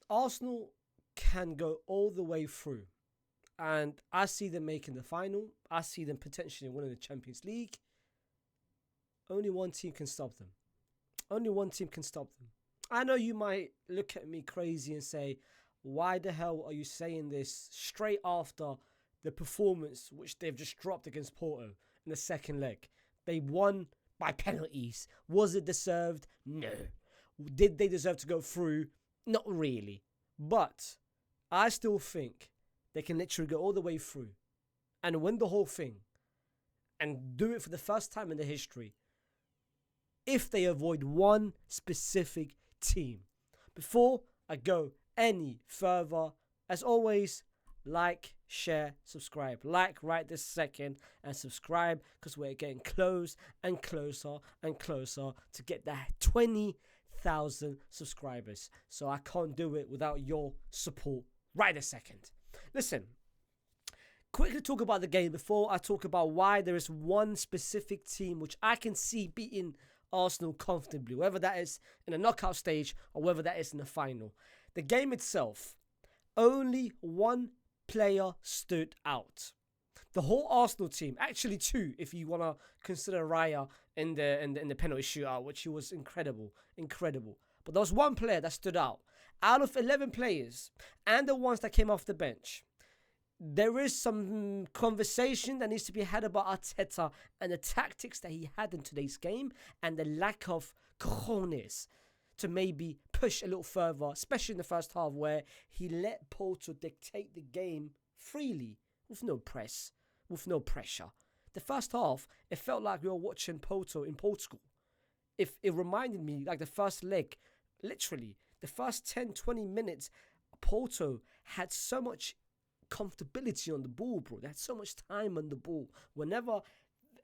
Arsenal can go all the way through. And I see them making the final. I see them potentially winning the Champions League. Only one team can stop them. Only one team can stop them. I know you might look at me crazy and say, why the hell are you saying this straight after the performance which they've just dropped against Porto in the second leg? They won by penalties. Was it deserved? No. Did they deserve to go through? Not really. But I still think they can literally go all the way through and win the whole thing and do it for the first time in their history if they avoid one specific team. Before I go any further, as always, like, share, subscribe. Like right this second and subscribe because we're getting close and closer and closer to get that 20,000 subscribers. So I can't do it without your support right this second. Listen, quickly talk about the game before I talk about why there is one specific team which I can see beating Arsenal comfortably, whether that is in a knockout stage or whether that is in the final. The game itself, only one player stood out. The whole Arsenal team, actually two, if you want to consider Raya in the penalty shootout, which he was incredible. But there was one player that stood out. Out of 11 players and the ones that came off the bench, there is some conversation that needs to be had about Arteta and the tactics that he had in today's game and the lack of cojones to maybe push a little further, especially in the first half where he let Porto dictate the game freely with no press, with no pressure. The first half, it felt like we were watching Porto in Portugal. It reminded me like the first leg, literally, the first 10-20 minutes, Porto had so much comfortability on the ball, bro. They had so much time on the ball. Whenever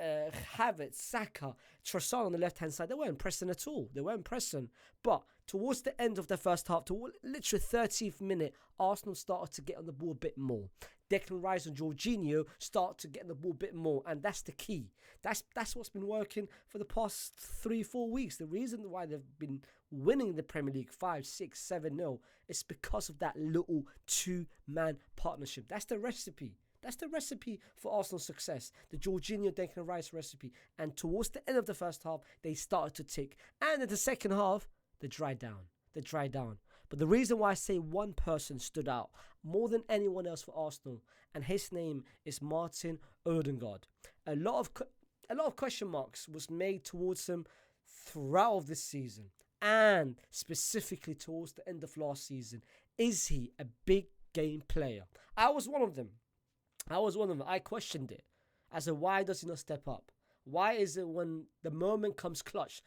Havertz, Saka, Trossard on the left-hand side, they weren't pressing at all. They weren't pressing. But towards the end of the first half, to literally 30th minute, Arsenal started to get on the ball a bit more. Declan Rice and Jorginho start to get on the ball a bit more, and that's the key. That's what's been working for the past 3-4 weeks. The reason why they've been winning the Premier League 5-6-7-0 is because of that little two-man partnership. That's the recipe. That's the recipe for Arsenal's success. The Jorginho, Declan Rice recipe. And towards the end of the first half, they started to tick. And in the second half, they dried down. But the reason why I say one person stood out more than anyone else for Arsenal, and his name is Martin Odegaard. A lot of question marks was made towards him throughout this season, and specifically towards the end of last season. Is he a big game player? I was one of them. I questioned it. I said, why does he not step up? Why is it when the moment comes crunch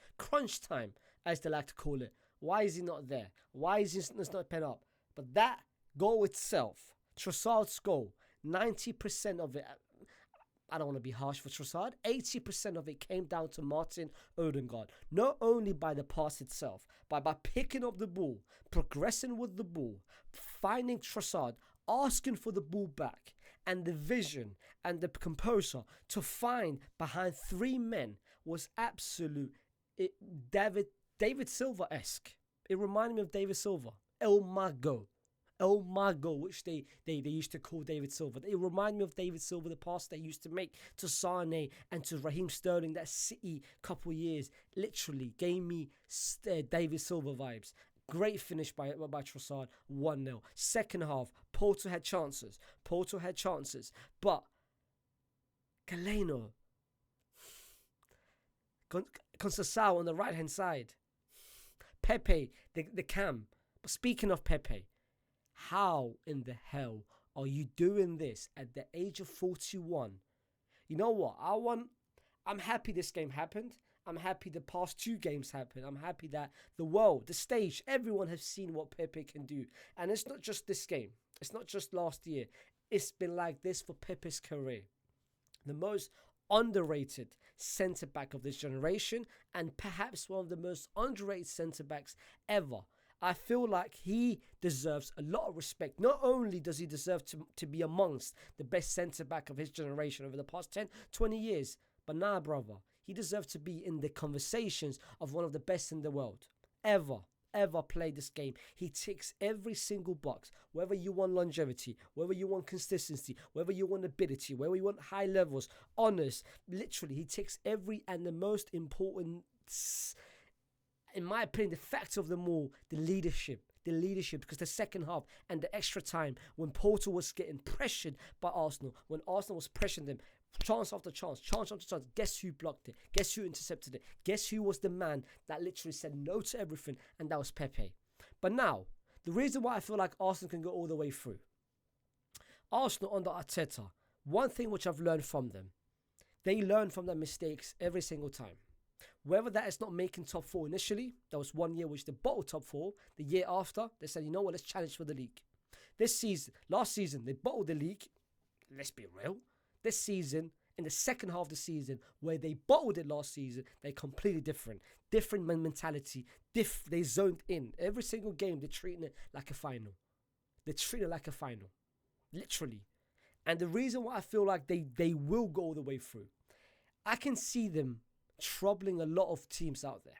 time, as they like to call it, why is he not there? Why is he not pen up? But that goal itself, Trossard's goal, 90% of it, I don't want to be harsh for Trossard, 80% of it came down to Martin Odegaard. Not only by the pass itself, but by picking up the ball, progressing with the ball, finding Trossard, asking for the ball back, and the vision and the composure to find behind three men was absolute David Silva-esque. It reminded me of David Silva. El Mago, which they used to call David Silva. It reminded me of David Silva, the pass they used to make to Sane and to Raheem Sterling, that City couple of years. Literally gave me David Silva vibes. Great finish by Trossard, 1-0. Second half, Porto had chances, but Galeno, Conceição on the right-hand side, Pepe, the cam. But speaking of Pepe, how in the hell are you doing this at the age of 41? You know what? I'm happy this game happened. I'm happy the past two games happened. I'm happy that the world, the stage, everyone has seen what Pepe can do. And it's not just this game. It's not just last year. It's been like this for Pepe's career. The most underrated centre-back of this generation, and perhaps one of the most underrated centre-backs ever. I feel like he deserves a lot of respect. Not only does he deserve to be amongst the best centre-back of his generation over the past 10, 20 years, but nah, brother, he deserves to be in the conversations of one of the best in the world. Ever. ever played this game. He ticks every single box. Whether you want longevity, whether you want consistency, whether you want ability, whether you want high levels, honors. Literally, he ticks every and the most important, in my opinion, the factor of them all, the leadership. The leadership, because the second half and the extra time when Porto was getting pressured by Arsenal, when Arsenal was pressuring them, chance after chance, chance after chance, guess who blocked it? Guess who intercepted it? Guess who was the man that literally said no to everything? And that was Pepe. But now, the reason why I feel like Arsenal can go all the way through. Arsenal under Arteta, one thing which I've learned from them, they learn from their mistakes every single time. Whether that is not making top 4 initially, that was 1 year which they bottled top 4. The year after, they said, you know what, let's challenge for the league. This season, last season, they bottled the league. Let's be real. This season, in the second half of the season, where they bottled it last season, they're completely different. Different mentality. They zoned in. Every single game, they're treating it like a final. They're treating it like a final. Literally. And the reason why I feel like they will go all the way through, I can see them troubling a lot of teams out there.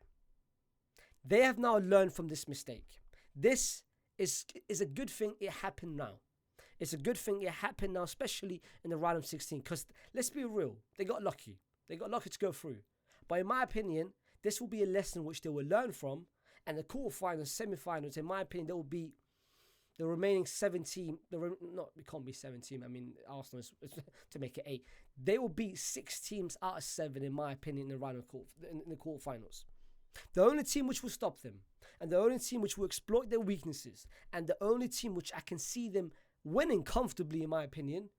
They have now learned from this mistake. This is a good thing it happened now. It's a good thing it happened now, especially in the round of 16, because let's be real, they got lucky. They got lucky to go through. But in my opinion, this will be a lesson which they will learn from, and the quarterfinals, semi-finals, in my opinion, they will be the remaining 17, it can't be 17. I mean, Arsenal is to make it 8. They will beat 6 teams out of 7, in my opinion, in the quarterfinals. The only team which will stop them, and the only team which will exploit their weaknesses, and the only team which I can see them winning comfortably, in my opinion,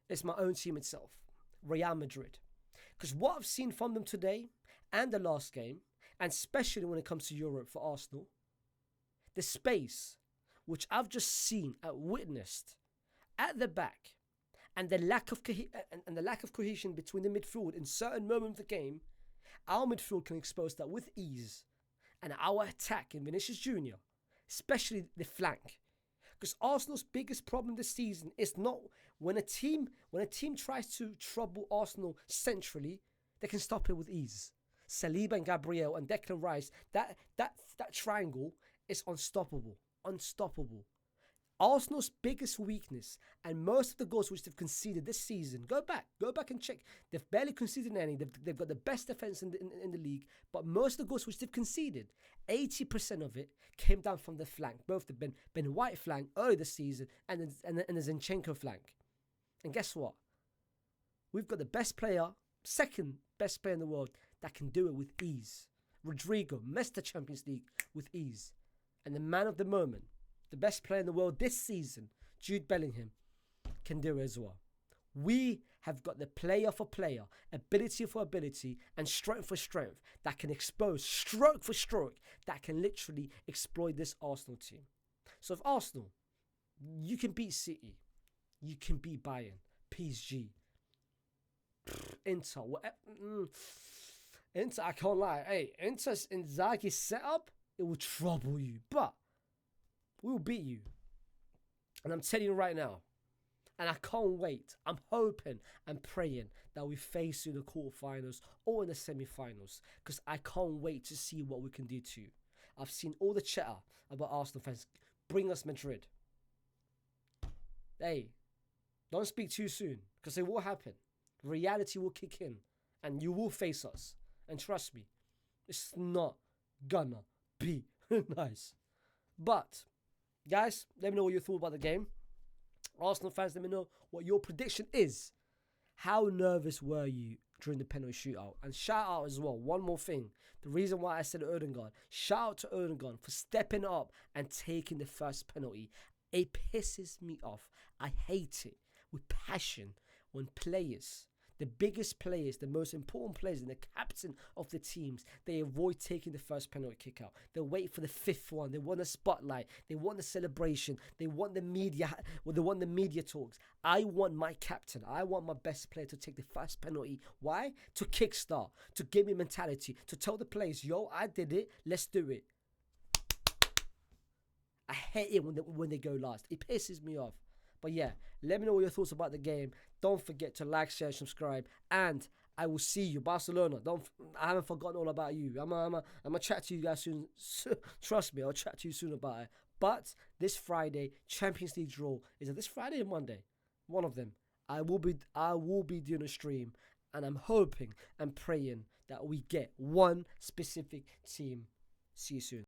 is my own team itself, Real Madrid. Because what I've seen from them today and the last game, and especially when it comes to Europe for Arsenal, the space which I've just seen and witnessed at the back, and the lack of cohesion between the midfield in certain moments of the game, our midfield can expose that with ease, and our attack in Vinicius Jr., especially the flank. Because Arsenal's biggest problem this season is not when a team tries to trouble Arsenal centrally, they can stop it with ease. Saliba and Gabriel and Declan Rice, that triangle is unstoppable. Unstoppable. Arsenal's biggest weakness, and most of the goals which they've conceded this season, go back and check. They've barely conceded any. They've got the best defense in the league, but most of the goals which they've conceded, 80% of it came down from the flank, both the Ben White flank early this season and the Zinchenko flank. And guess what? We've got the best player, second best player in the world, that can do it with ease. Rodrigo missed the Champions League with ease. And the man of the moment, the best player in the world this season, Jude Bellingham, can do it as well. We have got the player for player, ability for ability, and strength for strength that can expose, stroke for stroke, that can literally exploit this Arsenal team. So if Arsenal, you can beat City, you can beat Bayern, PSG, Inter, Inter, I can't lie. Hey, Inter's Inzaghi's setup, it will trouble you, but we will beat you. And I'm telling you right now, and I can't wait. I'm hoping and praying that we face you in the quarterfinals or in the semi-finals, because I can't wait to see what we can do to you. I've seen all the chatter about Arsenal fans. Bring us Madrid. Hey, don't speak too soon, because it will happen. Reality will kick in, and you will face us. And trust me, it's not gonna be nice. But, guys, let me know what you thought about the game. Arsenal fans, let me know what your prediction is. How nervous were you during the penalty shootout? And shout out as well, one more thing. The reason why I said Odegaard. Shout out to Odegaard for stepping up and taking the first penalty. It pisses me off. I hate it with passion when players, the biggest players, the most important players, and the captain of the teams, they avoid taking the first penalty kick out. They wait for the 5th one. They want a spotlight. They want the celebration. They want the media. Well, they want the media talks. I want my captain. I want my best player to take the first penalty. Why? To kickstart, to give me mentality, to tell the players, yo, I did it. Let's do it. I hate it when they go last. It pisses me off. But yeah, let me know what your thoughts about the game. Don't forget to like, share, subscribe, and I will see you, Barcelona. I haven't forgotten all about you. I'm gonna chat to you guys soon. Trust me, I'll chat to you soon about it. But this Friday, Champions League draw, is it this Friday or Monday? One of them. I will be doing a stream, and I'm hoping and praying that we get one specific team. See you soon.